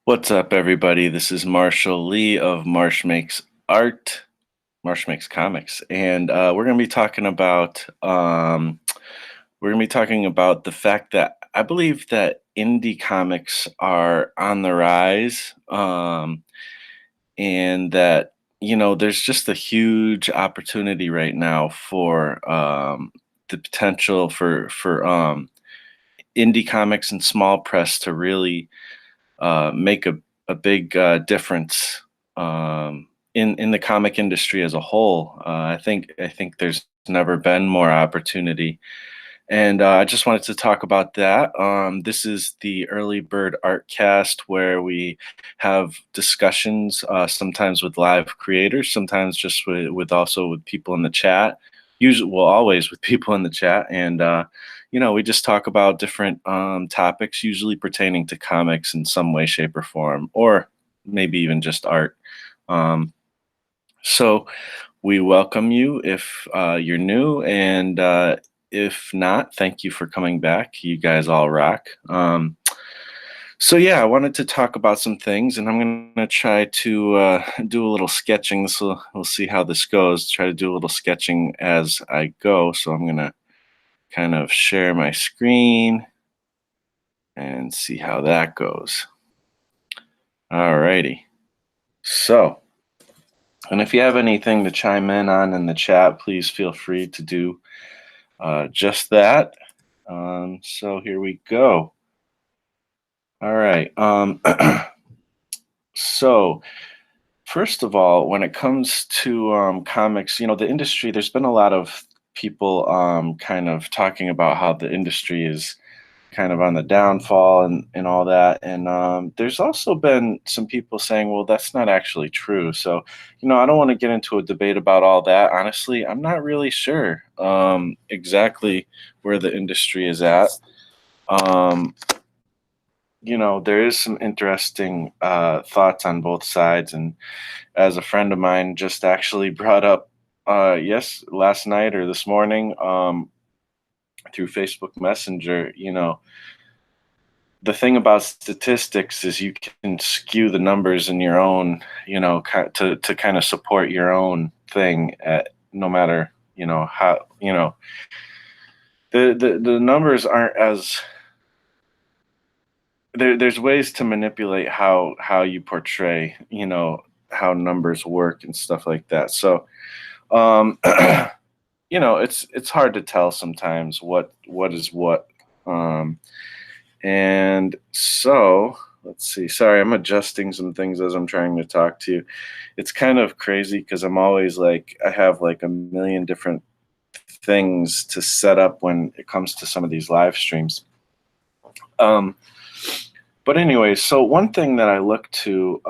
What's up, everybody? This is Marshall Lee of Marsh Makes Art, Marsh Makes Comics, and we're gonna be talking about the fact that I believe that indie comics are on the rise, and that there's just a huge opportunity right now for the potential for indie comics and small press to really make a big difference in the comic industry as a whole. I think there's never been more opportunity, and I just wanted to talk about that. This is the Early Bird Artcast, where we have discussions, sometimes with live creators, sometimes just with also with people in the chat. Usually, well, always with people in the chat, and we just talk about different topics, usually pertaining to comics in some way, shape, or form, or maybe even just art. So we welcome you if you're new, and if not, thank you for coming back. You guys all rock. So yeah, I wanted to talk about some things, and I'm gonna try to do a little sketching. We'll see how this goes. Try to do a little sketching as I go. So I'm gonna kind of share my screen and see how that goes. Alrighty. So, and if you have anything to chime in the chat, please feel free to do just that. So here we go. All right. So first of all, when it comes to comics, the industry, there's been a lot of people kind of talking about how the industry is kind of on the downfall and all that. And there's also been some people saying, well, that's not actually true. So, I don't want to get into a debate about all that. Honestly, I'm not really sure exactly where the industry is at. Um, there is some interesting thoughts on both sides. And as a friend of mine just actually brought up, last night or this morning, through Facebook Messenger, the thing about statistics is you can skew the numbers in your own, to kind of support your own thing at no matter, how, the numbers aren't as there's ways to manipulate how you portray, how numbers work and stuff like that. So, um, it's hard to tell sometimes what is what. And so let's see. Sorry, I'm adjusting some things as I'm trying to talk to you. It's kind of crazy because I'm always like, I have like a million different things to set up when it comes to some of these live streams. But anyway, so one thing that I look to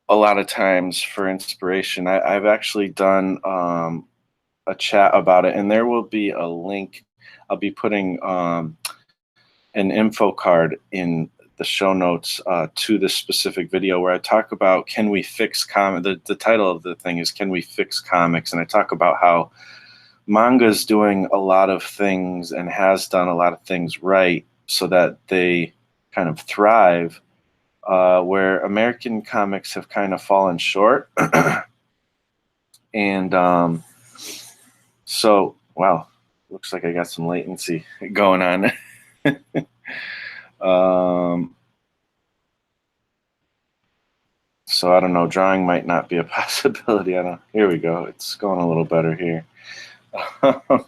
a lot of times for inspiration, I've actually done a chat about it, and there will be a link. I'll be putting an info card in the show notes to this specific video where I talk about, can we fix the title of the thing is, can we fix comics? And I talk about how manga's doing a lot of things and has done a lot of things right so that they kind of thrive, where American comics have kind of fallen short. And so, wow, looks like I got some latency going on. So I don't know, drawing might not be a possibility. Here we go. It's going a little better here. But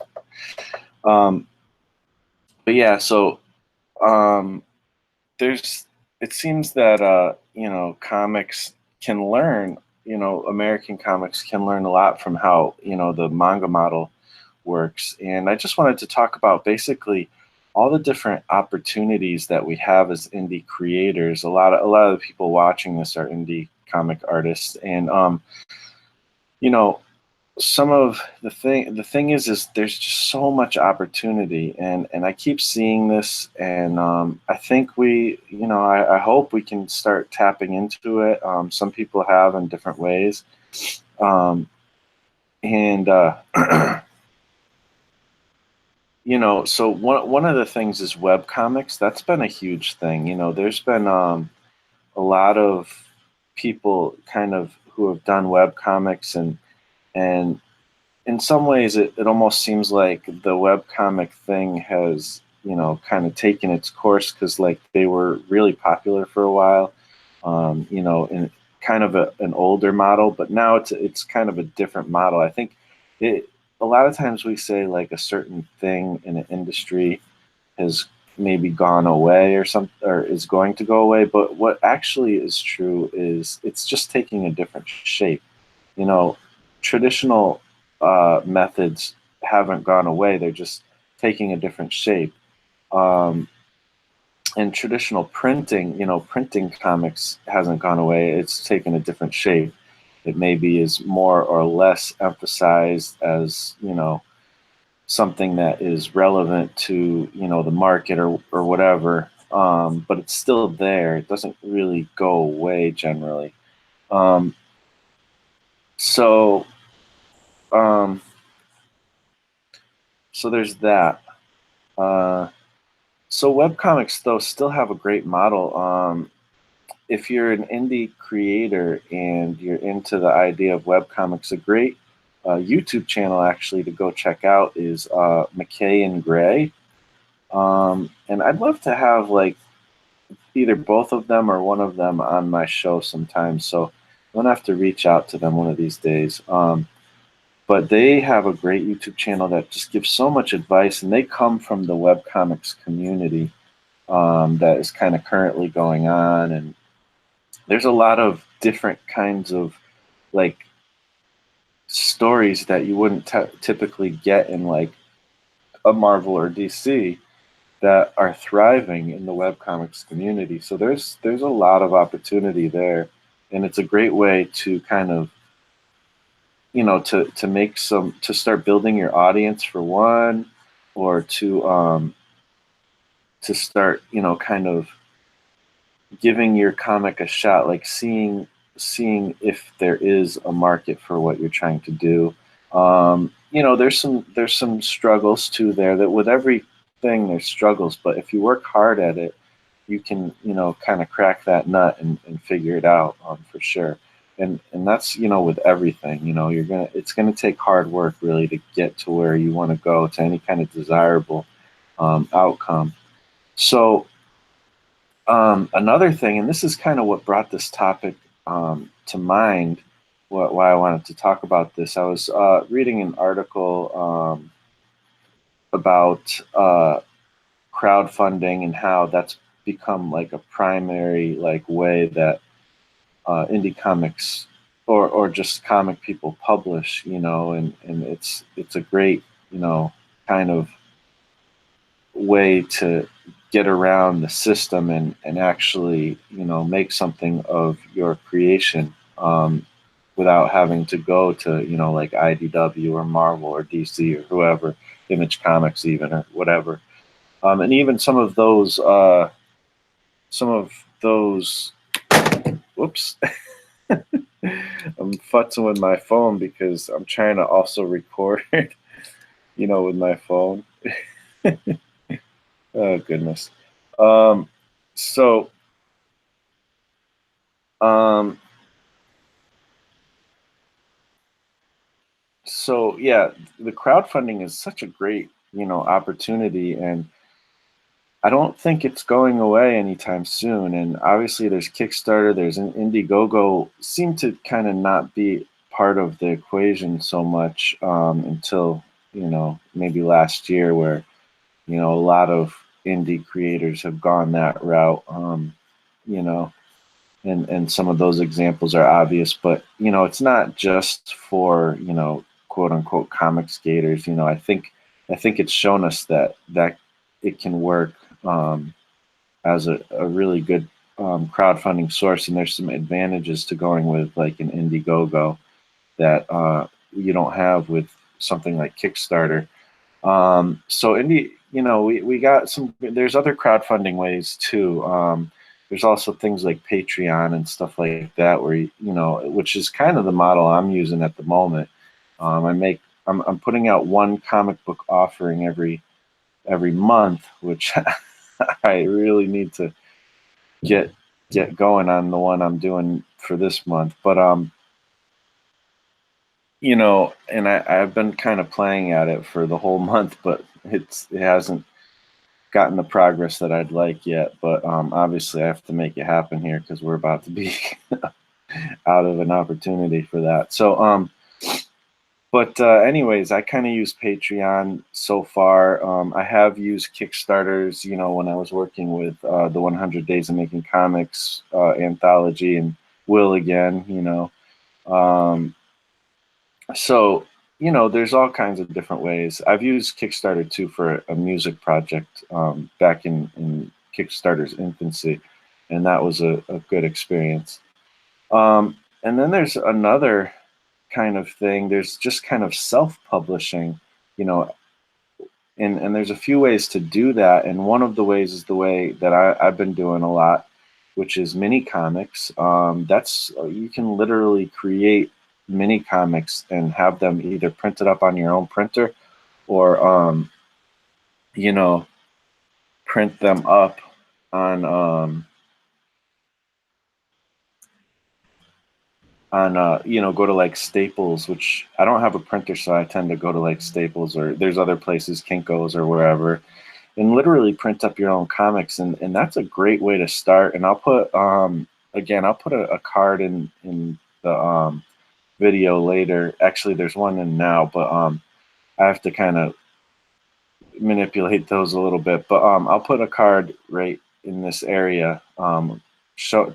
yeah, so it seems that comics can learn, American comics can learn a lot from how, the manga model works. And I just wanted to talk about basically all the different opportunities that we have as indie creators. A lot of the people watching this are indie comic artists, and some of the thing is there's just so much opportunity, and I keep seeing this, and I think I hope we can start tapping into it. Some people have in different ways, and so one of the things is web comics. That's been a huge thing. There's been a lot of people kind of who have done web comics, and in some ways it almost seems like the webcomic thing has, kind of taken its course, because like they were really popular for a while, in kind of an older model, but now it's kind of a different model. I think it a lot of times we say like a certain thing in an industry has maybe gone away or some or is going to go away, but what actually is true is it's just taking a different shape. you know, Traditional methods haven't gone away; they're just taking a different shape. Um, and traditional printing, printing comics hasn't gone away; it's taken a different shape. It maybe is more or less emphasized as, something that is relevant to, the market, or whatever. But it's still there. It doesn't really go away generally. Um, so um, so there's that. Uh, so webcomics though still have a great model. If you're an indie creator and you're into the idea of webcomics, a great YouTube channel actually to go check out is McKay and Gray. And I'd love to have like either both of them or one of them on my show sometime. So I'm gonna have to reach out to them one of these days. But they have a great YouTube channel that just gives so much advice, and they come from the webcomics community that is kind of currently going on. And there's a lot of different kinds of like stories that you wouldn't typically get in like a Marvel or DC that are thriving in the webcomics community. So there's a lot of opportunity there, and it's a great way to kind of, to make some to start building your audience for one, or to start, kind of giving your comic a shot, like seeing if there is a market for what you're trying to do. There's some struggles too there. That with everything there's struggles, but if you work hard at it, you can, kind of crack that nut and figure it out, for sure. And that's, with everything, it's gonna take hard work really to get to where you want to go, to any kind of desirable outcome. So another thing, and this is kind of what brought this topic to mind, why I wanted to talk about this. I was reading an article about crowdfunding and how that's become like a primary like way that indie comics or just comic people publish, and it's a great, kind of way to get around the system and actually, make something of your creation, without having to go to, like IDW or Marvel or DC or whoever, Image Comics even, or whatever. And even some of those whoops. I'm futzing with my phone because I'm trying to also record, with my phone. Oh goodness. Um, so um, so yeah, the crowdfunding is such a great, opportunity, and I don't think it's going away anytime soon. And obviously, there's Kickstarter, there's an Indiegogo, seem to kind of not be part of the equation so much, until, maybe last year, where, a lot of indie creators have gone that route. You know, and some of those examples are obvious, but it's not just for, quote unquote comic skaters. I think it's shown us that it can work, as a really good crowdfunding source, and there's some advantages to going with like an Indiegogo that you don't have with something like Kickstarter. So indie, we got some. There's other crowdfunding ways too. There's also things like Patreon and stuff like that, where which is kind of the model I'm using at the moment. I'm putting out one comic book offering every month, which I really need to get. get going on the one I'm doing for this month. But and I've been kind of playing at it for the whole month, but it hasn't gotten the progress that I'd like yet. But obviously, I have to make it happen here because we're about to be out of an opportunity for that. So but anyways, I kind of use Patreon so far. I have used Kickstarters, when I was working with the 100 Days of Making Comics anthology, and will again, Um, so, there's all kinds of different ways. I've used Kickstarter too for a music project back in Kickstarter's infancy, and that was a good experience. And then there's another kind of thing. There's just kind of self-publishing, you know, and there's a few ways to do that. And one of the ways is the way that I've been doing a lot, which is mini comics. That's you can literally create mini comics and have them either printed up on your own printer or you know print them up on go to like Staples, which I don't have a printer, so I tend to go to like Staples, or there's other places, Kinko's or wherever, and literally print up your own comics, and that's a great way to start. And I'll put again, I'll put a card in the video later. Actually, there's one in now, but I have to kind of manipulate those a little bit. But I'll put a card right in this area,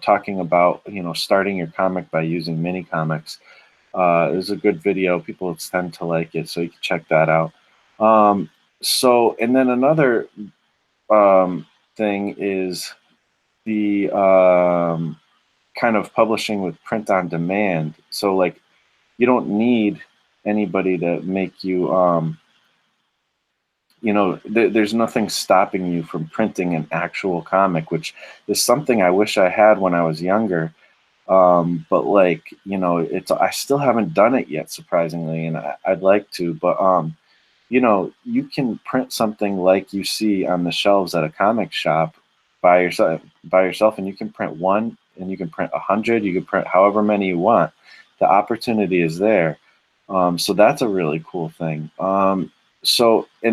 talking about starting your comic by using mini comics. It was a good video. People tend to like it, so you can check that out. And then another thing is the kind of publishing with print on demand. So like you don't need anybody to make you there's nothing stopping you from printing an actual comic, which is something I wish I had when I was younger. But like, I still haven't done it yet, surprisingly, and I'd like to. But you can print something like you see on the shelves at a comic shop by yourself, and you can print one, and you can print 100, you can print however many you want. The opportunity is there. So that's a really cool thing. And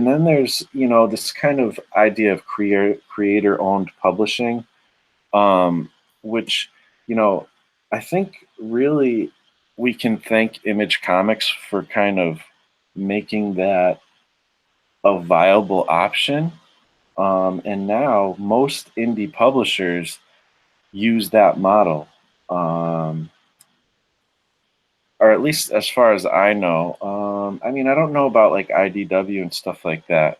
then there's this kind of idea of creator owned publishing, which I think really we can thank Image Comics for kind of making that a viable option. And now most indie publishers use that model, or at least as far as I know. I mean, I don't know about like IDW and stuff like that,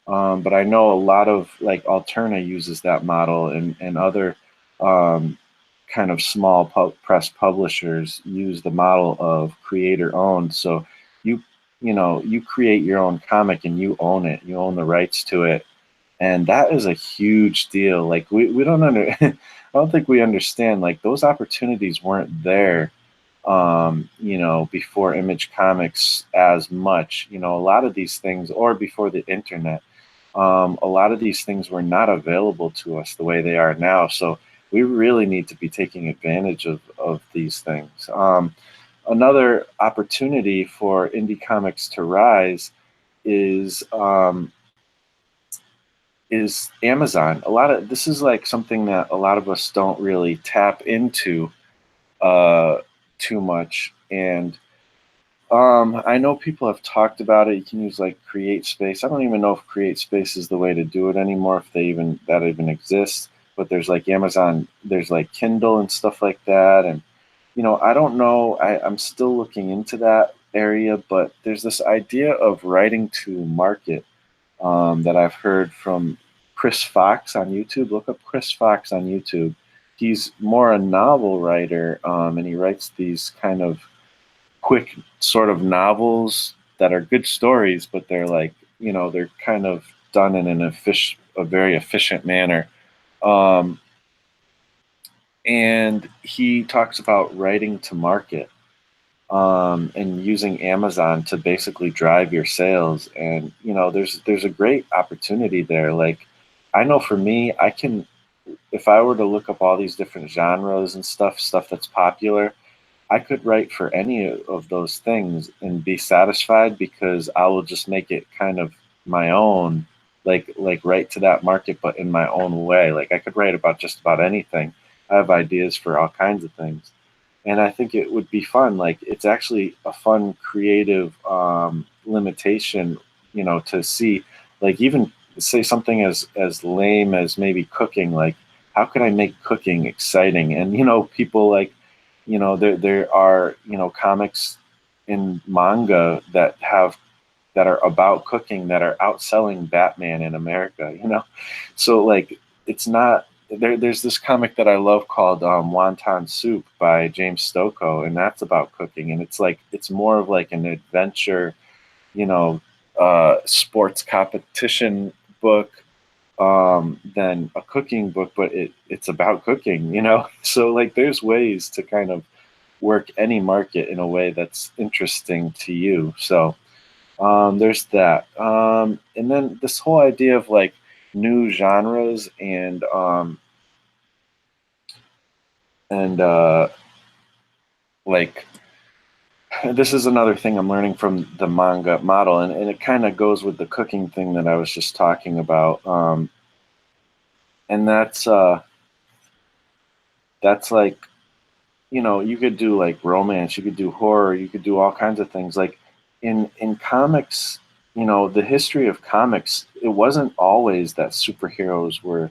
but I know a lot of like Alterna uses that model, and other kind of small press publishers use the model of creator owned. So you you create your own comic and you own it. You own the rights to it, and that is a huge deal. Like we don't I don't think we understand, like those opportunities weren't there before Image Comics as much. A lot of these things, or before the internet, a lot of these things were not available to us the way they are now. So we really need to be taking advantage of these things. Another opportunity for indie comics to rise is Amazon. This is like something that a lot of us don't really tap into uh, too much, and I know people have talked about it. You can use like Create Space. I don't even know if Create Space is the way to do it anymore, if that even exists. But there's like Amazon, there's like Kindle and stuff like that. And I don't know. I'm still looking into that area, but there's this idea of writing to market that I've heard from Chris Fox on YouTube. Look up Chris Fox on YouTube. He's more a novel writer, and he writes these kind of quick sort of novels that are good stories, but they're like, they're kind of done in a very efficient manner. Um, and he talks about writing to market, and using Amazon to basically drive your sales. And there's a great opportunity there. Like I know for me, I can. if I were to look up all these different genres and stuff that's popular, I could write for any of those things and be satisfied because I will just make it kind of my own, like write to that market, but in my own way. Like I could write about just about anything. I have ideas for all kinds of things, and I think it would be fun. Like it's actually a fun, creative limitation, to see. Like even say something as lame as maybe cooking. Like how could I make cooking exciting? And people like there are comics in manga that are about cooking that are outselling Batman in America. So like it's not there's this comic that I love called Wonton Soup by James Stokoe, and that's about cooking, and it's like it's more of like an adventure, you know sports competition book than a cooking book, but it's about cooking. So like there's ways to kind of work any market in a way that's interesting to you. So there's that. And then this whole idea of like new genres and like this is another thing I'm learning from the manga model, and it kind of goes with the cooking thing that I was just talking about. And that's like you could do like romance, you could do horror, you could do all kinds of things. Like in comics, the history of comics, it wasn't always that superheroes were,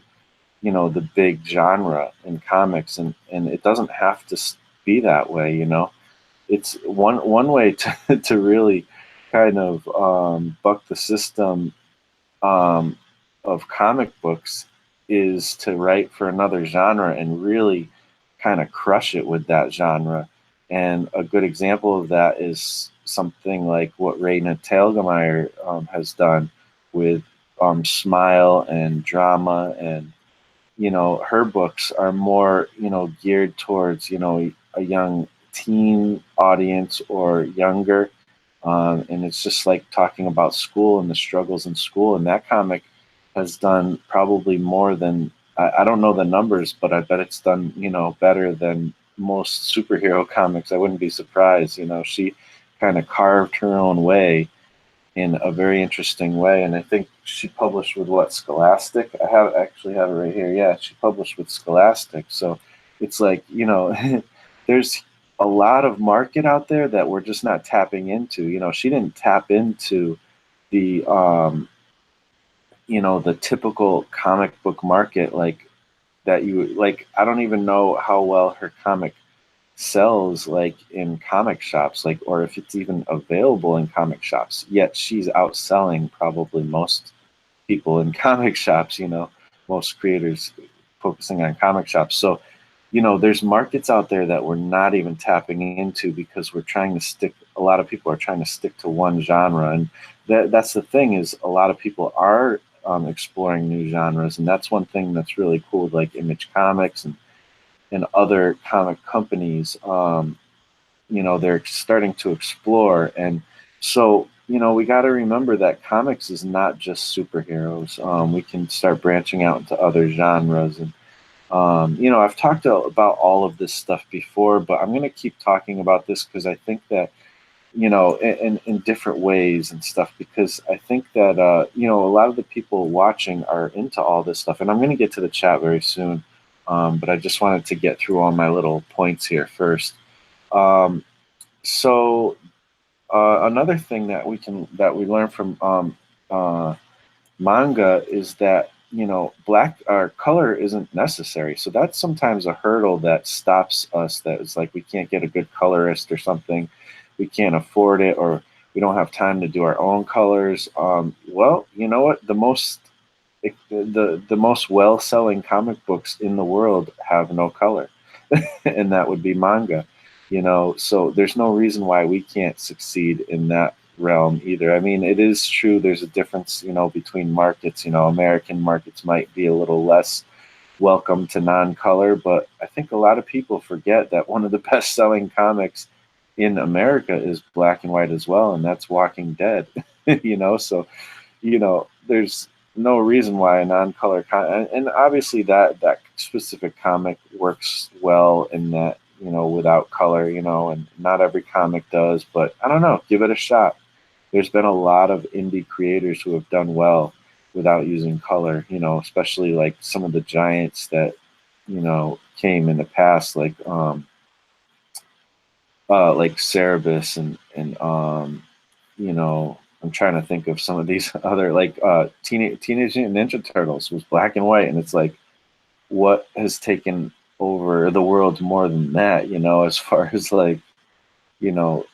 the big genre in comics, and it doesn't have to be that way. It's one way to to really kind of buck the system um, of comic books is to write for another genre and really kind of crush it with that genre. And a good example of that is something like what Raina Telgemeier has done with Smile and Drama. And her books are more geared towards a young teen audience or younger, and it's just like talking about school and the struggles in school. And that comic has done probably more than I don't know the numbers, but I bet it's done better than most superhero comics. I wouldn't be surprised. She kind of carved her own way in a very interesting way, and I think she published with what, Scholastic? I have it right here. Yeah, she published with Scholastic. So it's like there's a lot of market out there that we're just not tapping into. She didn't tap into the the typical comic book market like that. You like I don't even know how well her comic sells like in comic shops, like, or if it's even available in comic shops, yet she's outselling probably most people in comic shops, most creators focusing on comic shops. So there's markets out there that we're not even tapping into because we're trying to stick a lot of people are trying to stick to one genre. And that's the thing, is a lot of people are exploring new genres, and that's one thing that's really cool, like Image Comics and other comic companies. They're starting to explore. And so we got to remember that comics is not just superheroes. We can start branching out into other genres. And I've talked about all of this stuff before, but I'm going to keep talking about this because I think that in different ways and stuff, because I think that a lot of the people watching are into all this stuff. And I'm going to get to the chat very soon, but I just wanted to get through all my little points here first. um, so another thing that we learn from manga is that black or color isn't necessary. So that's sometimes a hurdle that stops us. That is like we can't get a good colorist or something. We can't afford it, or we don't have time to do our own colors. Well, you know what? The most well-selling comic books in the world have no color, and that would be manga. So there's no reason why we can't succeed in that realm either. I mean, it is true there's a difference, between markets. American markets might be a little less welcome to non-color, but I think a lot of people forget that one of the best-selling comics in America is black and white as well, and that's Walking Dead. So there's no reason why a non-color and obviously that specific comic works well in that, without color, and not every comic does, but I don't know, give it a shot. There's been a lot of indie creators who have done well without using color, especially like some of the giants that, came in the past, like Cerebus and I'm trying to think of some of these other like Teenage Mutant Ninja Turtles was black and white, and it's like what has taken over the world more than that, as far as like you know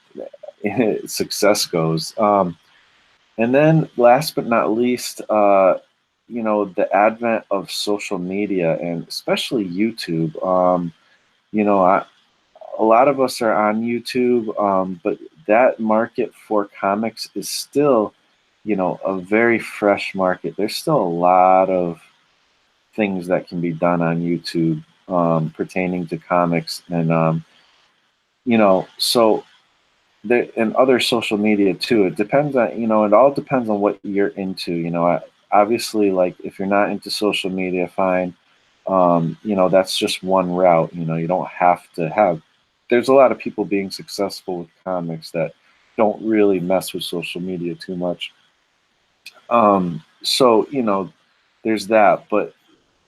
success goes. And then last but not least, the advent of social media and especially YouTube. You know, I, a lot of us are on YouTube, but that market for comics is still, a very fresh market. There's still a lot of things that can be done on YouTube pertaining to comics, so there and other social media too. It depends on, it all depends on what you're into. Obviously, like if you're not into social media, fine. That's just one route. You don't have to have. There's a lot of people being successful with comics that don't really mess with social media too much. So there's that. But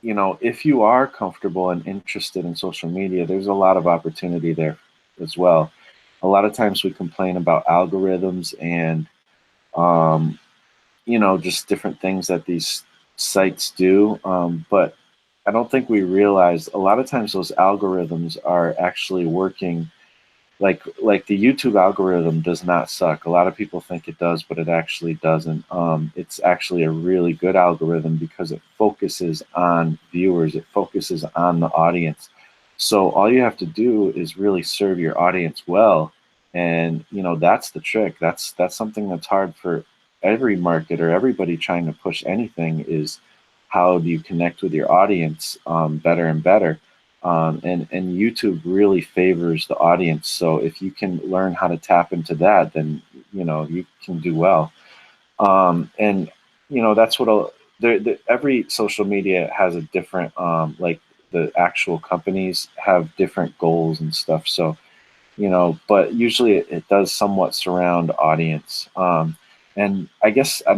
if you are comfortable and interested in social media, there's a lot of opportunity there as well. A lot of times we complain about algorithms and just different things that these sites do. But I don't think we realize a lot of times those algorithms are actually working. Like the YouTube algorithm does not suck. A lot of people think it does, but it actually doesn't. It's actually a really good algorithm because it focuses on viewers. It focuses on the audience. So all you have to do is really serve your audience well, and that's the trick. That's something that's hard for every marketer, everybody trying to push anything is how do you connect with your audience better and better. And YouTube really favors the audience. So if you can learn how to tap into that, then you can do well. And that's what every social media has a different like the actual companies have different goals and stuff. So but usually it does somewhat surround audience. And I guess I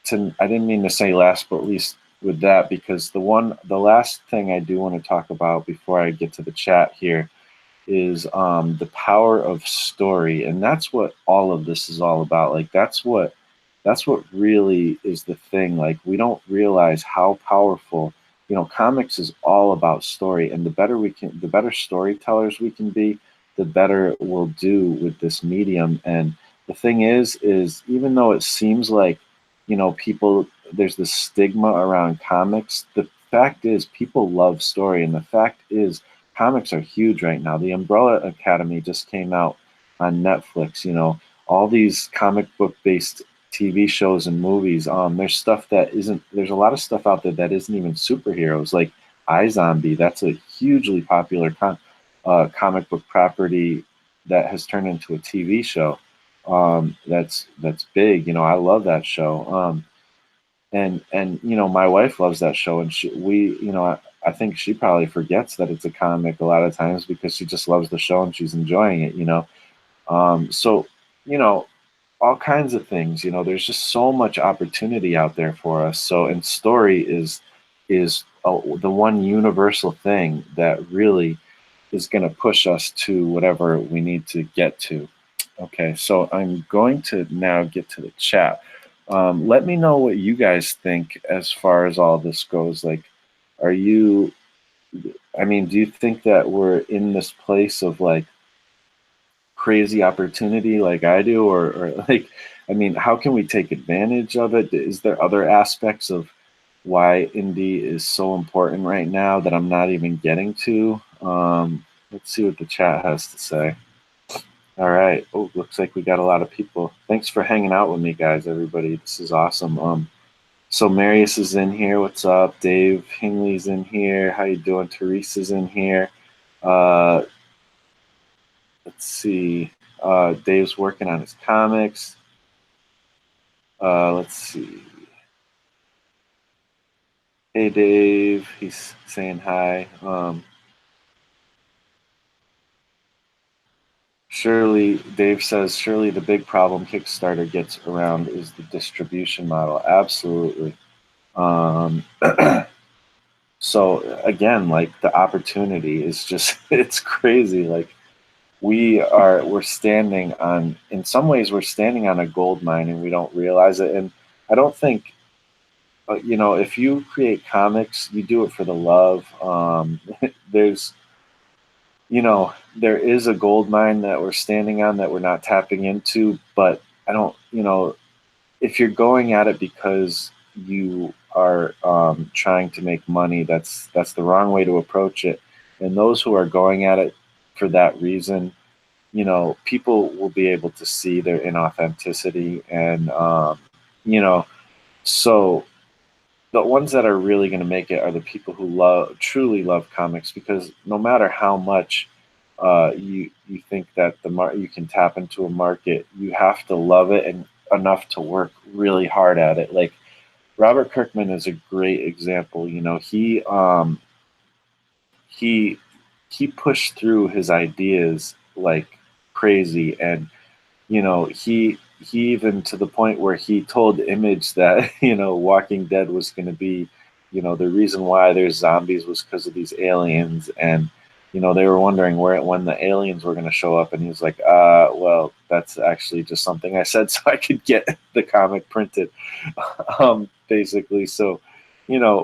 didn't mean to say last but least with that, because the last thing I do want to talk about before I get to the chat here is the power of story, and that's what all of this is all about. Like that's what really is the thing. Like we don't realize how powerful, comics is all about story, and the better storytellers we can be, the better we'll do with this medium. And the thing is even though it seems like, people, there's this stigma around comics, the fact is people love story, and the fact is comics are huge right now. The Umbrella Academy just came out on Netflix. All these comic book based TV shows and movies. There's stuff that isn't. There's a lot of stuff out there that isn't even superheroes, like iZombie. That's a hugely popular comic book property that has turned into a TV show. That's big. I love that show. And my wife loves that show, and I think she probably forgets that it's a comic a lot of times because she just loves the show and she's enjoying it. So you know all kinds of things. There's just so much opportunity out there for us. So, and story is the one universal thing that really is going to push us to whatever we need to get to. Okay, so I'm going to now get to the chat. Let me know what you guys think as far as all this goes. Like, are you, I mean, do you think that we're in this place of like crazy opportunity like I do, or like, I mean, how can we take advantage of it? Is there other aspects of why indie is so important right now that I'm not even getting to? Let's see what the chat has to say. All right. Oh, looks like we got a lot of people. Thanks for hanging out with me, guys. Everybody, this is awesome. So Marius is in here. What's up? Dave Hingley's in here. How you doing? Teresa's in here. Uh, let's see. Dave's working on his comics. Let's see. Hey Dave, he's saying hi. Dave says, surely the big problem Kickstarter gets around is the distribution model. Absolutely. Um, so again, like the opportunity is just, it's crazy. Like we're standing on, in some ways, we're standing on a gold mine and we don't realize it. And I don't think, if you create comics, you do it for the love. There's, there is a gold mine that we're standing on that we're not tapping into, but I don't, if you're going at it because you are trying to make money, that's the wrong way to approach it. And those who are going at it for that reason, people will be able to see their inauthenticity, and you know, so the ones that are really going to make it are the people who truly love comics, because no matter how much you think that you can tap into a market, you have to love it and enough to work really hard at it. Like Robert Kirkman is a great example. He he pushed through his ideas like crazy, and he even, to the point where he told Image that Walking Dead was going to be, the reason why there's zombies was because of these aliens. And they were wondering when the aliens were going to show up, and he was like, well, that's actually just something I said so I could get the comic printed. Basically. So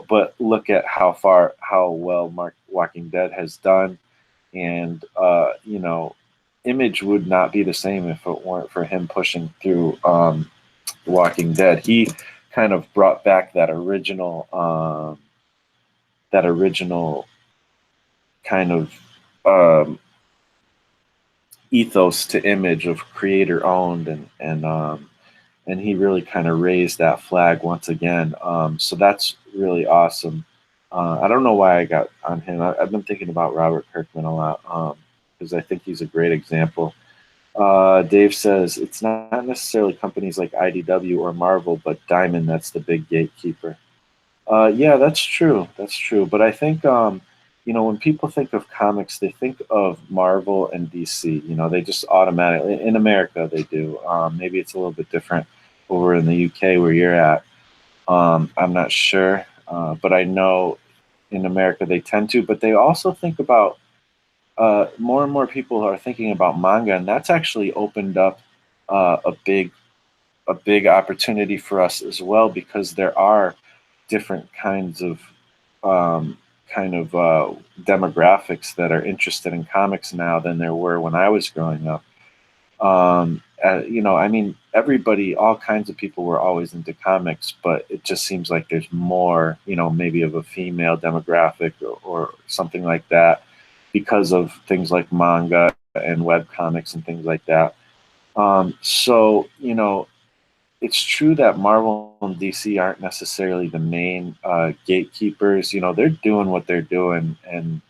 but look at how well Walking Dead has done. And Image would not be the same if it weren't for him pushing through Walking Dead. He kind of brought back that original kind of um, ethos to Image of creator owned, and he really kind of raised that flag once again. So that's really awesome. I don't know why I got on him. I've been thinking about Robert Kirkman a lot, because I think he's a great example. Dave says it's not necessarily companies like IDW or Marvel, but Diamond that's the big gatekeeper. Yeah, that's true. That's true. But I think, when people think of comics, they think of Marvel and DC. They just automatically, in America, they do. Maybe it's a little bit different over in the UK where you're at. I'm not sure, but I know in America they tend to. But they also think about, more and more people are thinking about manga, and that's actually opened up a big opportunity for us as well, because there are different kinds of kind of demographics that are interested in comics now than there were when I was growing up. I mean, everybody, all kinds of people were always into comics, but it just seems like there's more, maybe of a female demographic, or something like that, because of things like manga and web comics and things like that. So, it's true that Marvel and DC aren't necessarily the main gatekeepers. They're doing what they're doing, and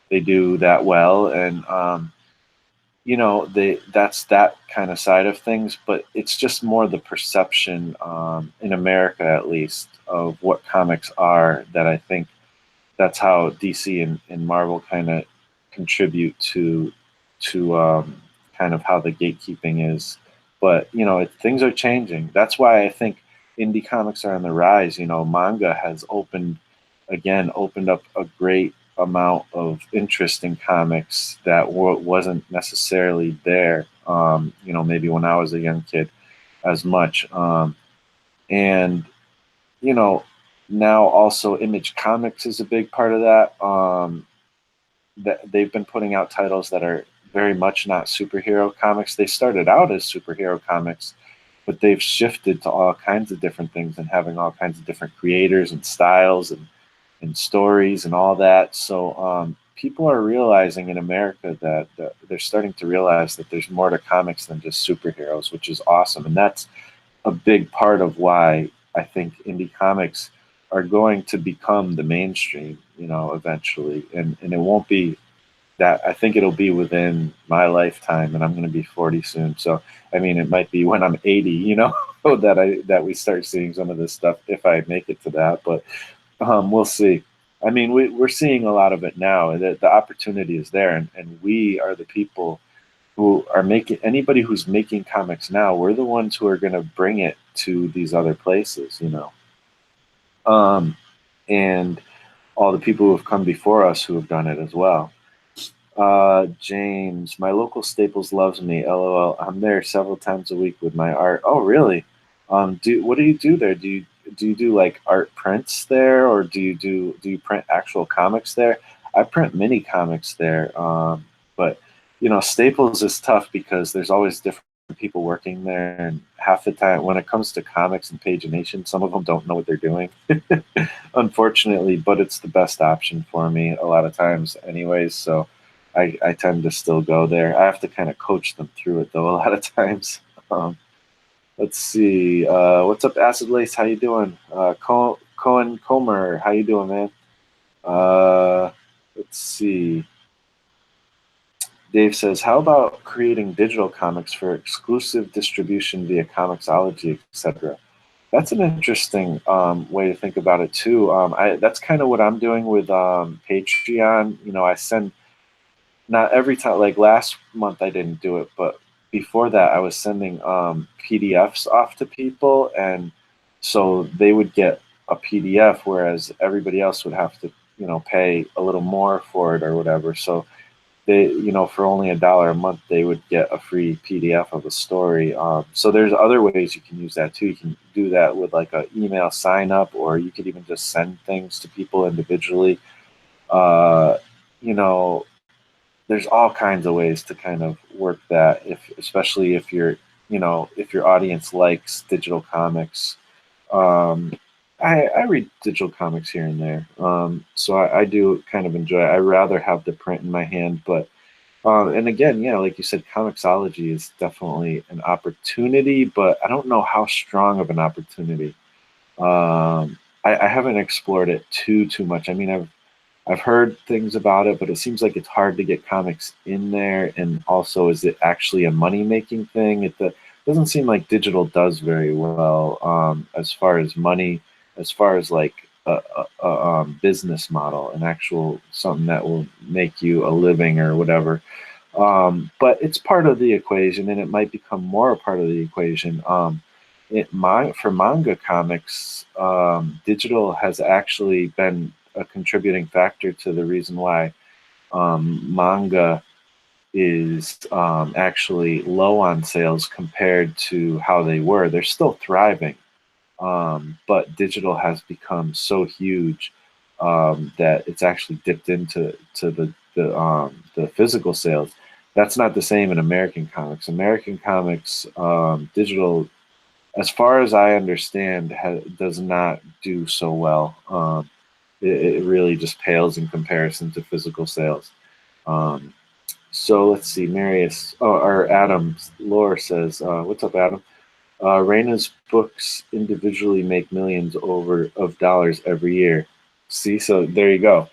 they do that well. And that's that kind of side of things. But it's just more the perception, in America at least, of what comics are, that I think that's how DC and Marvel kind of contribute to kind of how the gatekeeping is. But things are changing. That's why I think indie comics are on the rise. Manga has opened up a great amount of interest in comics that wasn't necessarily there. Maybe when I was a young kid, as much. And you know, Now also Image Comics is a big part of that. That they've been putting out titles that are very much not superhero comics. They started out as superhero comics, but they've shifted to all kinds of different things, and having all kinds of different creators and styles, and stories and all that. So people are realizing in America that they're starting to realize that there's more to comics than just superheroes, which is awesome. And that's a big part of why I think indie comics are going to become the mainstream, eventually. And it won't be that. I think it'll be within my lifetime, and I'm going to be 40 soon. So, I mean, it might be when I'm 80, that we start seeing some of this stuff, if I make it to that. But We'll see. I mean, we're seeing a lot of it now. The opportunity is there, and we are the people who are making anybody who's making comics now. We're the ones who are going to bring it to these other places, um, and all the people who have come before us who have done it as well. James, my local Staples loves me. LOL. I'm there several times a week with my art. Oh, really? What do you do there? Do you do like art prints there, or do you print actual comics there? I print mini comics there, but Staples is tough because there's always different people working there, and half the time when it comes to comics and pagination, some of them don't know what they're doing, unfortunately. But it's the best option for me a lot of times, anyways. So I tend to still go there. I have to kind of coach them through it though a lot of times. Um, let's see. What's up, Acid Lace? How you doing? Cohen Comer, how you doing, man? Uh, let's see. Dave says, how about creating digital comics for exclusive distribution via Comixology, etc.? That's an interesting way to think about it too. That's kind of what I'm doing with Patreon. I send not every time, like last month I didn't do it, but before that I was sending PDFs off to people, and so they would get a PDF, whereas everybody else would have to pay a little more for it or whatever. So they, for only $1 a month, they would get a free PDF of a story. So there's other ways you can use that too. You can do that with like an email sign up, or you could even just send things to people individually. Uh, you know, there's all kinds of ways to kind of work that, especially if your audience likes digital comics. Um, I read digital comics here and there, so I do kind of enjoy it. I rather have the print in my hand, but and again, yeah, like you said, Comixology is definitely an opportunity, but I don't know how strong of an opportunity. I haven't explored it too much. I mean, I've heard things about it, but it seems like it's hard to get comics in there. And also, is it actually a money making thing? It doesn't seem like digital does very well as far as money, as far as like a business model, an actual something that will make you a living or whatever. But it's part of the equation, and it might become more a part of the equation. For manga comics, digital has actually been a contributing factor to the reason why manga is actually low on sales compared to how they were. They're still thriving, but digital has become so huge that it's actually dipped into the physical sales. That's not the same in American comics. American comics, digital, as far as I understand, does not do so well. It really just pales in comparison to physical sales. Um, so let's see, Marius, or Adam Lore says, "What's up, Adam? Raina's books individually make millions over of dollars every year. See, so there you go.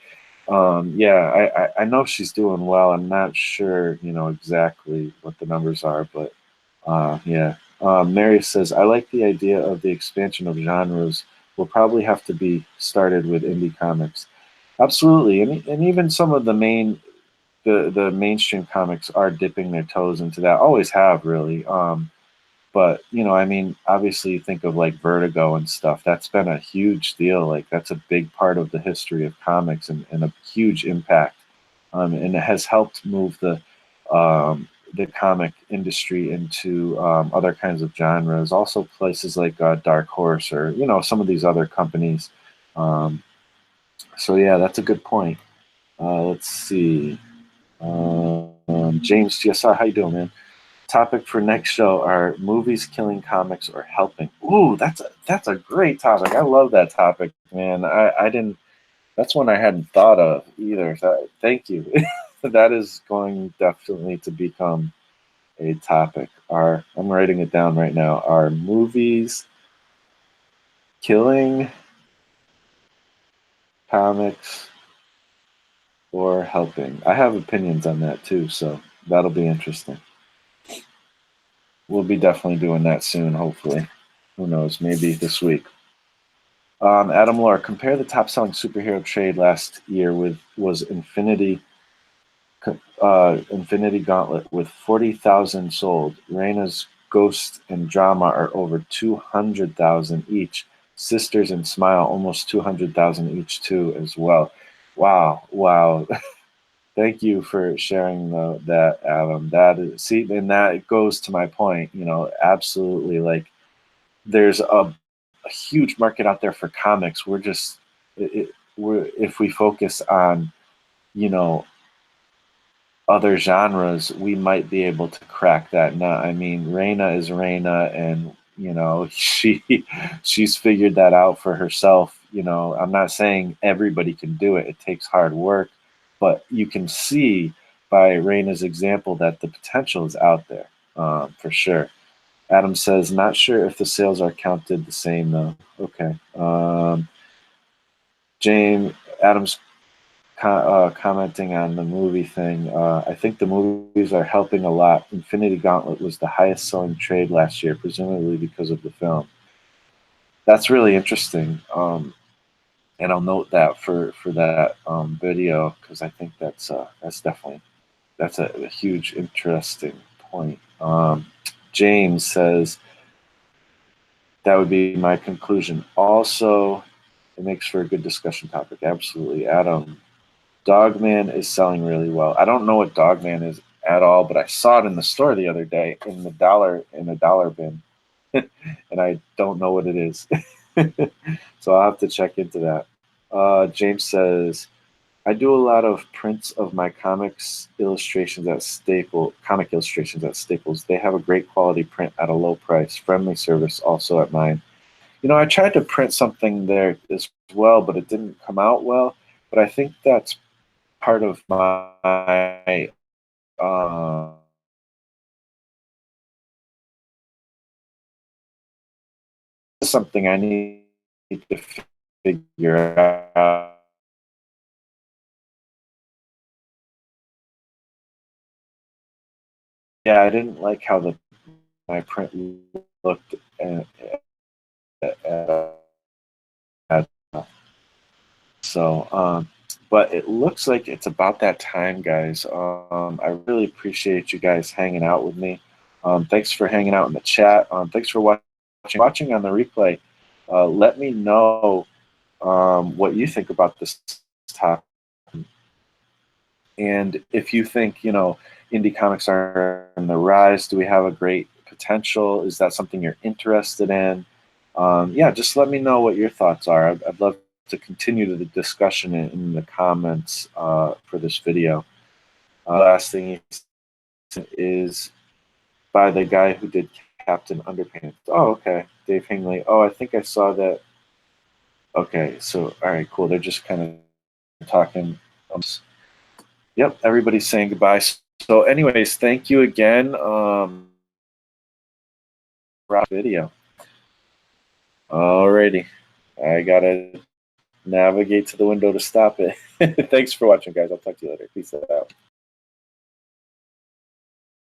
Yeah, I know she's doing well. I'm not sure, exactly what the numbers are, but yeah. Mary says, I like the idea of the expansion of genres. Will probably have to be started with indie comics. Absolutely, and even some of the mainstream comics are dipping their toes into that. Always have, really. But I mean, obviously, you think of like Vertigo and stuff. That's been a huge deal. Like that's a big part of the history of comics, and a huge impact. And it has helped move the comic industry into other kinds of genres. Also, places like Dark Horse, or some of these other companies. Um, so yeah, that's a good point. Let's see. James GSR, how you doing, man? Topic for next show are movies killing comics or helping. Ooh, that's a great topic. I love that topic, man. I didn't. That's one I hadn't thought of either. Thank you. That is going definitely to become a topic. I'm writing it down right now. Are movies killing comics or helping? I have opinions on that too, so that'll be interesting. We'll be definitely doing that soon, hopefully. Who knows? Maybe this week. Adam Lore, compare the top-selling superhero trade last year was Infinity Gauntlet with 40,000 sold. Reina's Ghost and Drama are over 200,000 each. Sisters and Smile almost 200,000 each too as well. Wow, wow. Thank you for sharing that, Adam. That is, see, and that goes to my point. Absolutely. Like, there's a huge market out there for comics. We're if we focus on you know other genres, we might be able to crack that nut. I mean, Reina is Reina, and she's figured that out for herself. I'm not saying everybody can do it. It takes hard work, but you can see by Reina's example that the potential is out there, for sure. Adam says, not sure if the sales are counted the same though. Okay. James Adams commenting on the movie thing. I think the movies are helping a lot. Infinity Gauntlet was the highest selling trade last year, presumably because of the film. That's really interesting. And I'll note that for that video, because I think that's definitely a huge interesting point. James says that would be my conclusion. Also, it makes for a good discussion topic. Absolutely, Adam. Dogman is selling really well. I don't know what Dogman is at all, but I saw it in the store the other day in a dollar bin, and I don't know what it is. So I'll have to check into that. James says, I do a lot of prints of my comic illustrations at Staples. They have a great quality print at a low price. Friendly service also at mine. I tried to print something there as well, but it didn't come out well. But I think that's part of my uh, something I need to figure out. Yeah, I didn't like how my print looked at, at so but it looks like it's about that time, guys. I really appreciate you guys hanging out with me. Thanks for hanging out in the chat. Thanks for watching on the replay. Let me know what you think about this topic. And if you think, indie comics are in the rise, do we have a great potential? Is that something you're interested in? Yeah, just let me know what your thoughts are. I'd love to continue the discussion in the comments for this video. Last thing is by the guy who did Captain Underpants. Oh, okay. Dave Hingley. Oh, I think I saw that. Okay, so, all right, cool. They're just kind of talking. Yep, everybody's saying goodbye. So anyways, thank you again. Video. Alrighty. I gotta navigate to the window to stop it. Thanks for watching, guys. I'll talk to you later. Peace out.